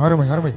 அருமை அருமை.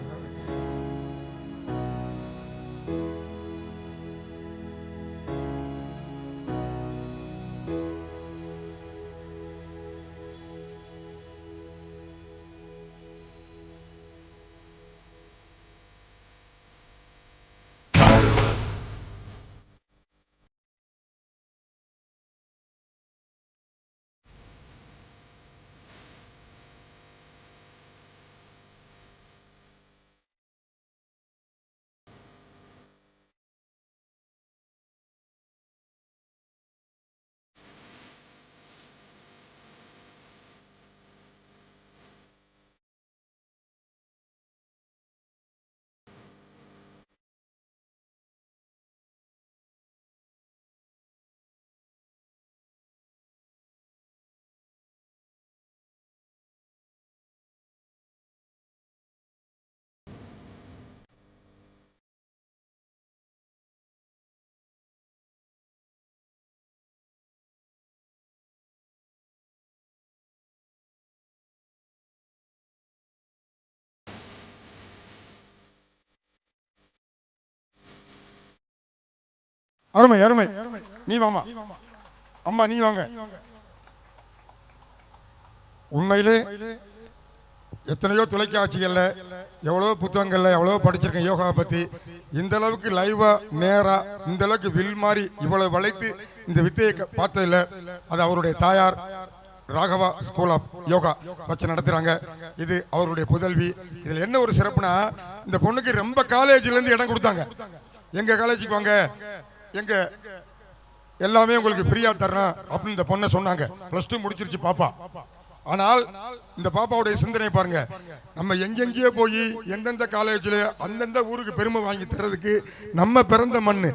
அருமை அருமை. நீ வாமா அம்மா, நீ வாங்க. உண்மையிலே எத்தனையோ தொலைக்காட்சிகள்ல எவ்வளோ புத்தகங்கள்ல எவ்வளோ படிச்சிருக்கேன் யோகா பத்தி. இந்த அளவுக்கு லைவா நேரா இந்த அளவுக்கு வில் மாதிரி இவ்வளவு வளைத்து இந்த வித்தையை பார்த்ததில்ல. அது அவருடைய தாயார் ராகவா ஸ்கூல் ஆஃப் யோகா வச்சு நடத்துறாங்க. இது அவருடைய புதல்வி. இதுல என்ன ஒரு சிறப்புனா, இந்த பொண்ணுக்கு ரொம்ப காலேஜ்ல இருந்து இடம் கொடுத்தாங்க. எங்க காலேஜுக்கு வாங்க, எங்க எல்லாமே உங்களுக்கு ஃப்ரீயா தர்றேன் அப்படின்னு இந்த பொண்ணை சொன்னாங்க. +2 முடிச்சிருச்சு பாப்பா. ஆனால் இந்த பாப்பாவுடைய சிந்தனை பாருங்க, நம்ம எங்கெங்கேயோ போய் எந்தெந்த காலேஜில் அந்தந்த ஊருக்கு பெருமை வாங்கி தர்றதுக்கு நம்ம பிறந்த மண்ணு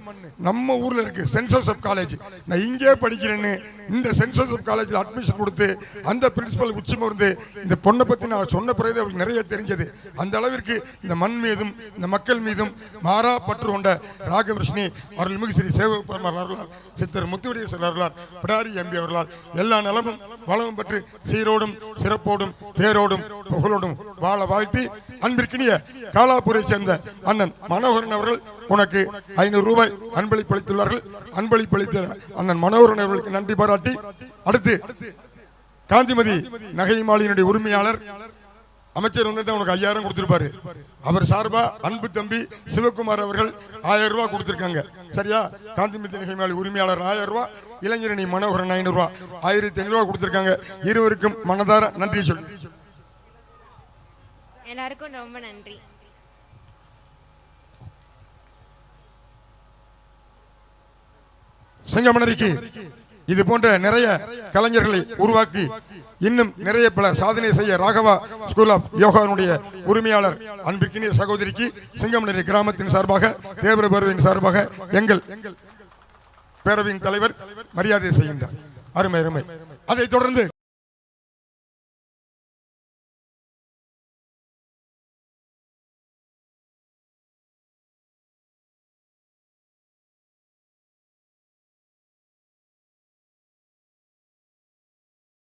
நம்ம ஊர்ல இருக்கு சென்ட் ஜோசப் காலேஜ். நான் இங்கே படிக்கிறேன்னு இந்த சென்ட் ஜோசப் காலேஜில் அட்மிஷன் கொடுத்து அந்த பிரின்சிபல் உச்சம் இருந்து இந்த பொண்ணை பத்தி நான் சொன்ன பிறகு அவருக்கு நிறைய தெரிஞ்சது. அந்த அளவிற்கு இந்த மண் மீதும் இந்த மக்கள் மீதும் மாறா பற்று கொண்ட ராகவர்ஷினி அருள்மிகு ஸ்ரீ சேவகப்பெருமாள் அவர்களால், சித்தர் முத்துவடிவேசர் அவர்களால், பிடாரி எம்பி அவர்களால் எல்லா நலமும் வளமும் பெற்று சீரோடும் சிறப்போடும் பேரோடும் புகழோடும் வாழ வாழ்த்தி, அன்பிற்கினிய காலாப்பூரை சேர்ந்த அண்ணன் மனோகரன் அவர்கள் உனக்கு 500 ரூபாய் அன்பளிப்பளித்துள்ளார்கள். அன்பளிப்பளித்த அண்ணன் மனோகரன் அவர்களுக்கு நன்றி பாராட்டி, அடுத்து காந்திமதி நகை மாளிகையினுடைய உரிமையாளர் அமைச்சர் வந்து உனக்கு 5000 கொடுத்திருப்பாரு. அவர் சார்பா அன்பு தம்பி சிவகுமார் அவர்கள் 1000 ரூபாய் கொடுத்திருக்காங்க. சரியா? காந்திமதி நகை மாளிகை உரிமையாளர் 1000 ரூபாய், இளைஞரணி மனோகரன் 500 ரூபாய், 1500 ரூபாய் கொடுத்திருக்காங்க. இருவருக்கும் மனதார நன்றி சொல்லி எல்லாருக்கும் ரொம்ப நன்றி. சிங்கமனரிக்கு இது போன்ற நிறைய கலைஞர்களை உருவாக்கி இன்னும் நிறைய பல சாதனை செய்ய ராகவா ஸ்கூல் ஆஃப் யோகாவுடைய உரிமையாளர் அன்பிற்கினிய சகோதரிக்கு சிங்கமனரி கிராமத்தின் சார்பாக, தேவர பேரவையின் சார்பாக எங்கள் பேரவையின் தலைவர் மரியாதை செய்கின்றார். அருமை அருமை. அதைத் தொடர்ந்து